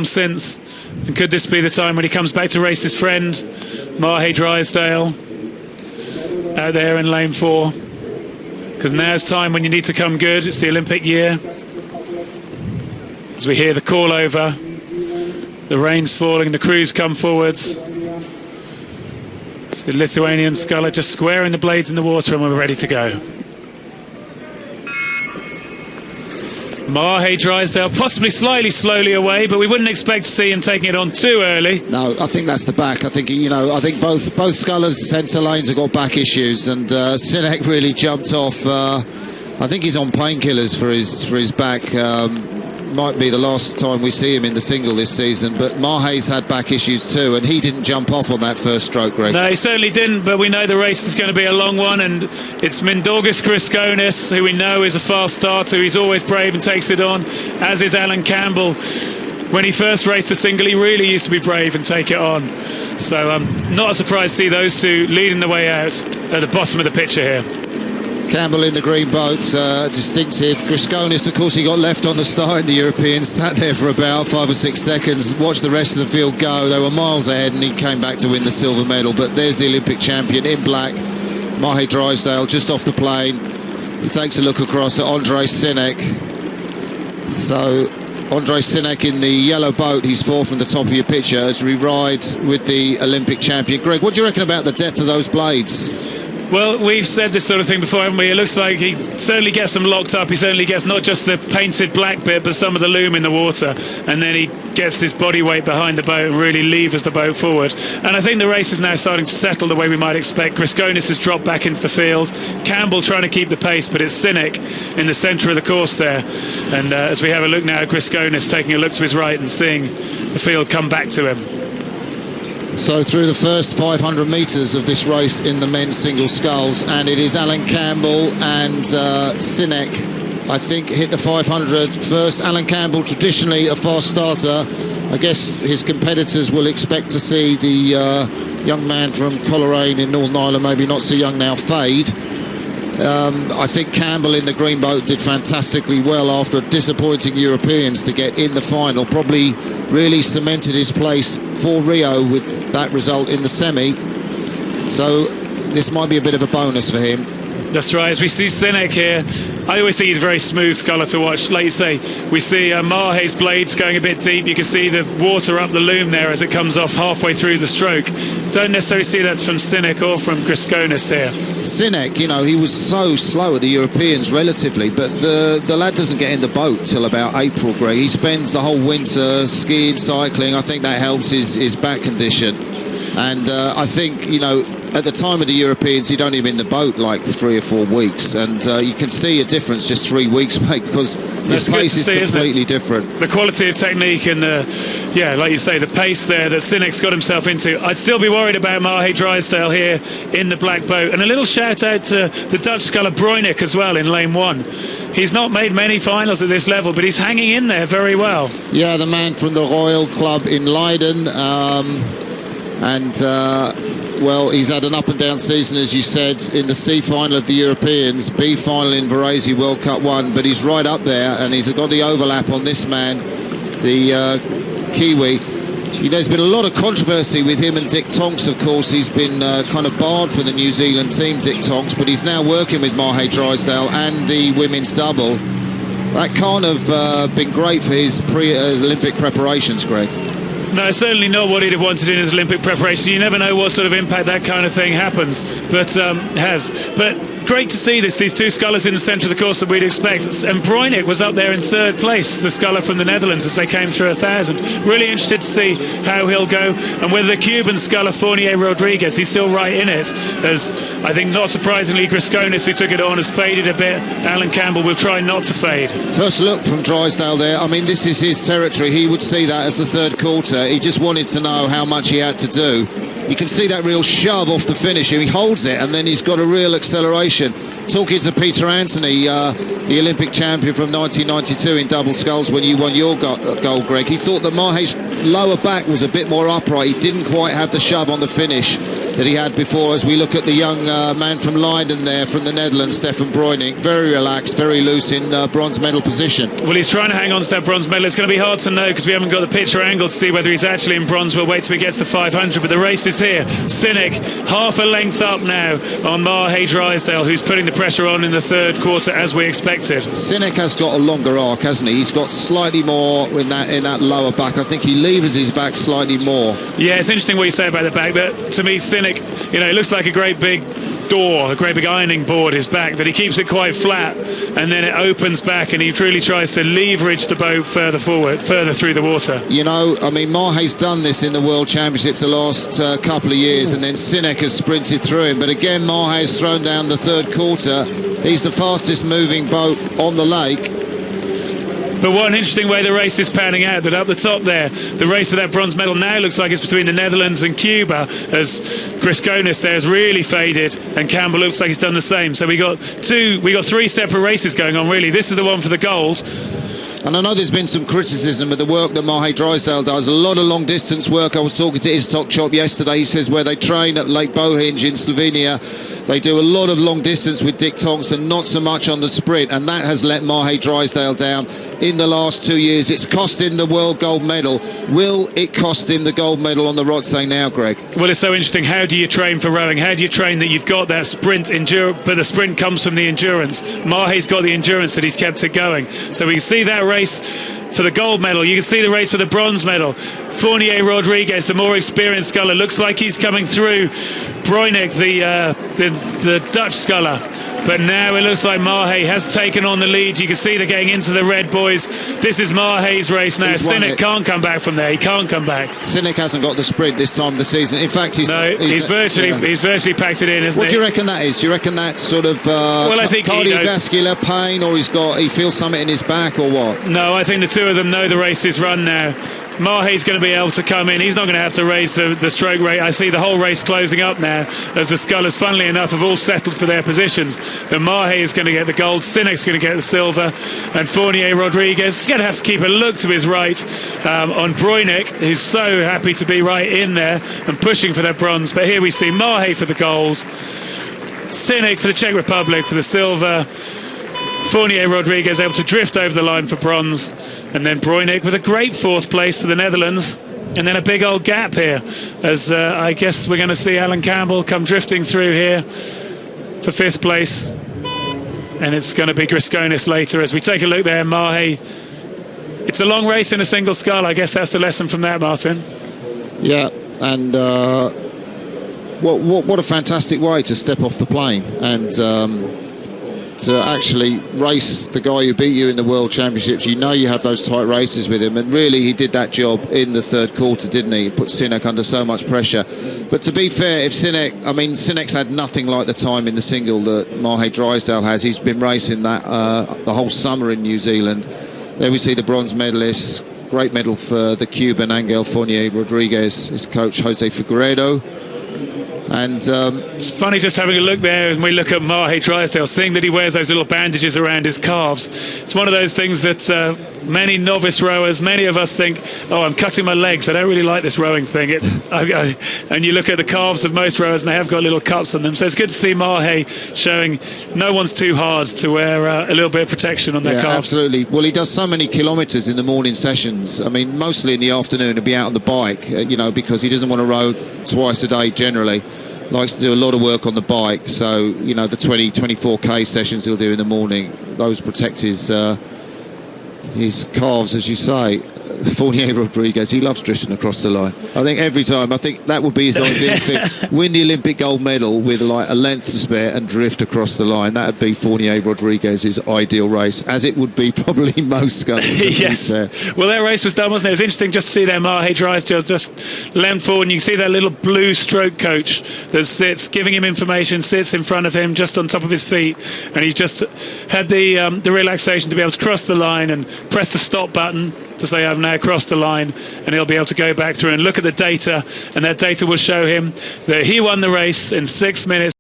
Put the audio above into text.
Since, and could this be the time when he comes back to race his friend Mahe Drysdale out there in lane 4? Because now's time when you need to come good. It's the Olympic year. As we hear the call over, the rain's falling, the crews come forwards. It's the Lithuanian sculler just squaring the blades in the water, and we're ready to go. Mahe Drysdale possibly slightly slowly away, but we wouldn't expect to see him taking it on too early. No, I think that's the back. I think both scullers' centre lanes have got back issues, and Sinek really jumped off. I think he's on painkillers for his back. Might be the last time we see him in the single this season, but Mahe's had back issues too, and he didn't jump off on that first stroke, Greg. No, he certainly didn't, but we know the race is going to be a long one, and it's Mindaugas Grigonis, who we know is a fast starter. He's always brave and takes it on, as is Alan Campbell. When he first raced a single, he really used to be brave and take it on. So not a surprise to see those two leading the way out at the bottom of the picture here. Campbell in the green boat, distinctive. Grigonis, of course, he got left on the start in the Europeans, sat there for about 5 or 6 seconds, watched the rest of the field go. They were miles ahead, and he came back to win the silver medal. But there's the Olympic champion in black, Mahe Drysdale, just off the plane. He takes a look across at Andrei Sinek. So Andrei Sinek in the yellow boat, he's 4 from the top of your picture as we ride with the Olympic champion. Greg, what do you reckon about the depth of those blades? Well, we've said this sort of thing before, haven't we? It looks like he certainly gets them locked up. He certainly gets not just the painted black bit, but some of the loom in the water. And then he gets his body weight behind the boat and really levers the boat forward. And I think the race is now starting to settle the way we might expect. Grigonis has dropped back into the field. Campbell trying to keep the pace, but it's Sinek in the centre of the course there. And as we have a look now at Grigonis taking a look to his right and seeing the field come back to him. So through the first 500 metres of this race in the men's single sculls, and it is Alan Campbell and Sinek, I think, hit the 500 first. Alan Campbell, traditionally a fast starter. I guess his competitors will expect to see the young man from Coleraine in Northern Ireland, maybe not so young now, fade. I think Campbell in the green boat did fantastically well after a disappointing Europeans to get in the final. Probably really cemented his place for Rio with that result in the semi. So this might be a bit of a bonus for him. That's right. As we see Sinek here, I always think he's a very smooth sculler to watch. Like you say, we see Mahe's blades going a bit deep. You can see the water up the loom there as it comes off halfway through the stroke. Don't necessarily see that from Sinek or from Grigonis here. Sinek, you know, he was so slow at the Europeans relatively, but the lad doesn't get in the boat till about April, Greg. He spends the whole winter skiing, cycling. I think that helps his back condition. And I think, you know, at the time of the Europeans, he'd only been in the boat like 3 or 4 weeks, and you can see a difference just 3 weeks, mate, because his pace is completely different. The quality of technique and like you say, the pace there that Sinek's got himself into. I'd still be worried about Mahe Drysdale here in the black boat. And a little shout out to the Dutch sculler Bruynik as well in lane 1. He's not made many finals at this level, but he's hanging in there very well. Yeah, the man from the Royal Club in Leiden, well, he's had an up-and-down season, as you said, in the C final of the Europeans, B final in Varese World Cup 1, but he's right up there, and he's got the overlap on this man, the Kiwi. You know, there's been a lot of controversy with him and Dick Tonks, of course. He's been kind of barred for the New Zealand team, Dick Tonks, but he's now working with Mahe Drysdale and the women's double. That can't have been great for his pre-Olympic preparations, Greg. No, certainly not what he'd have wanted in his Olympic preparation. You never know what sort of impact that kind of thing happens, but has. But great to see these two scullers in the centre of the course that we'd expect. And Bruynik was up there in 3rd place, the sculler from the Netherlands, as they came through 1,000. Really interested to see how he'll go, and whether the Cuban sculler Fournier Rodriguez, he's still right in it, as I think not surprisingly Grigonis, who took it on, has faded a bit. Alan Campbell will try not to fade. First look from Drysdale there. I mean, this is his territory. He would see that as the 3rd quarter. He just wanted to know how much he had to do. You can see that real shove off the finish. He holds it, and then he's got a real acceleration. Talking to Peter Anthony, the Olympic champion from 1992 in double sculls when you won your gold, Greg, he thought that Mahe's lower back was a bit more upright. He didn't quite have the shove on the finish. that he had before. As we look at the young man from Leiden there, from the Netherlands, Stefan Bruyning, very relaxed, very loose in bronze medal position. Well, he's trying to hang on to that bronze medal. It's going to be hard to know because we haven't got the picture angle to see whether he's actually in bronze. We'll wait till he gets to 500, but the race is here. Sinek, half a length up now on Mahe Drysdale, who's putting the pressure on in the third quarter as we expected. Sinek has got a longer arc, hasn't he? He's got slightly more in that lower back. I think he levers his back slightly more. Yeah, it's interesting what you say about the back. That, to me, Sinek, it looks like a great big door, a great big ironing board, his back, that he keeps it quite flat and then it opens back and he truly tries to leverage the boat further forward, further through the water. Mahe's done this in the World Championships the last couple of years, and then Sinek has sprinted through him. But again, Mahe's thrown down the third quarter. He's the fastest moving boat on the lake. But what an interesting way the race is panning out, that up the top there, the race for that bronze medal now looks like it's between the Netherlands and Cuba, as Griskonis there has really faded and Campbell looks like he's done the same. So we got three separate races going on, really. This is the one for the gold. And I know there's been some criticism of the work that Mahe Drysdale does. A lot of long distance work. I was talking to Iztok Chop yesterday. He says where they train at Lake Bohinj in Slovenia, they do a lot of long distance with Dick Thompson, not so much on the sprint, and that has let Mahe Drysdale down in the last 2 years. It's cost him the world gold medal. Will it cost him the gold medal on the Rothsay now, Greg? Well, it's so interesting. How do you train for rowing? How do you train that you've got that sprint but the sprint comes from the endurance? Mahe's got the endurance that he's kept it going. So we can see that race for the gold medal. You can see the race for the bronze medal. Fournier Rodriguez, the more experienced sculler, looks like he's coming through. Bruynik, the Dutch sculler. But now it looks like Mahe has taken on the lead. You can see they're getting into the red, boys. This is Mahe's race now. Sinek can't come back from there. He can't come back. Sinek hasn't got the sprint this time of the season. In fact, he's virtually packed it in, isn't he? What do you reckon that is? Do you reckon that's sort of I think cardiovascular pain, or he feels something in his back, or what? No, I think the two of them know the race is run now. Mahe's going to be able to come in. He's not going to have to raise the stroke rate. I see the whole race closing up now as the scullers, funnily enough, have all settled for their positions. But Mahe is going to get the gold, Sinek's going to get the silver, and Fournier Rodriguez is going to have to keep a look to his right on Bruynik, who's so happy to be right in there and pushing for that bronze. But here we see Mahe for the gold, Sinek for the Czech Republic for the silver, Fournier Rodriguez able to drift over the line for bronze, and then Bruynik with a great fourth place for the Netherlands. And then a big old gap here, as I guess we're going to see Alan Campbell come drifting through here for fifth place. And it's going to be Griskonis later. As we take a look there, Mahe. It's a long race in a single scull. I guess that's the lesson from that, Martin. Yeah, and what a fantastic way to step off the plane and to actually race the guy who beat you in the World Championships. You know you have those tight races with him, and really he did that job in the third quarter, didn't he? He put Sinek under so much pressure. But to be fair, if Sinek's had nothing like the time in the single that Mahe Drysdale has. He's been racing that the whole summer in New Zealand. There we see the bronze medalists. Great medal for the Cuban Angel Fournier Rodriguez, his coach Jose Figueredo. And it's funny just having a look there, and we look at Mahe Drysdale, seeing that he wears those little bandages around his calves. It's one of those things that many novice rowers, many of us think, oh, I'm cutting my legs, I don't really like this rowing thing. And you look at the calves of most rowers and they have got little cuts on them. So it's good to see Mahe showing no one's too hard to wear a little bit of protection on their calves. Absolutely. Well, he does so many kilometres in the morning sessions. I mean, mostly in the afternoon, he'll be out on the bike, because he doesn't want to row twice a day generally. Likes to do a lot of work on the bike, so the 24k sessions he'll do in the morning, those protect his calves, as you say. Fournier Rodriguez, he loves drifting across the line. I think every time, that would be his ideal thing. Win the Olympic gold medal with like a length to spare and drift across the line. That would be Fournier Rodriguez's ideal race, as it would be probably most scullers. Yes. Well, that race was done, wasn't it? It was interesting just to see that Mahe Drysdale just leant forward, and you can see that little blue stroke coach that sits, giving him information, sits in front of him, just on top of his feet, and he's just had the relaxation to be able to cross the line and press the stop button to say I've now crossed the line, and he'll be able to go back through and look at the data, and that data will show him that he won the race in 6 minutes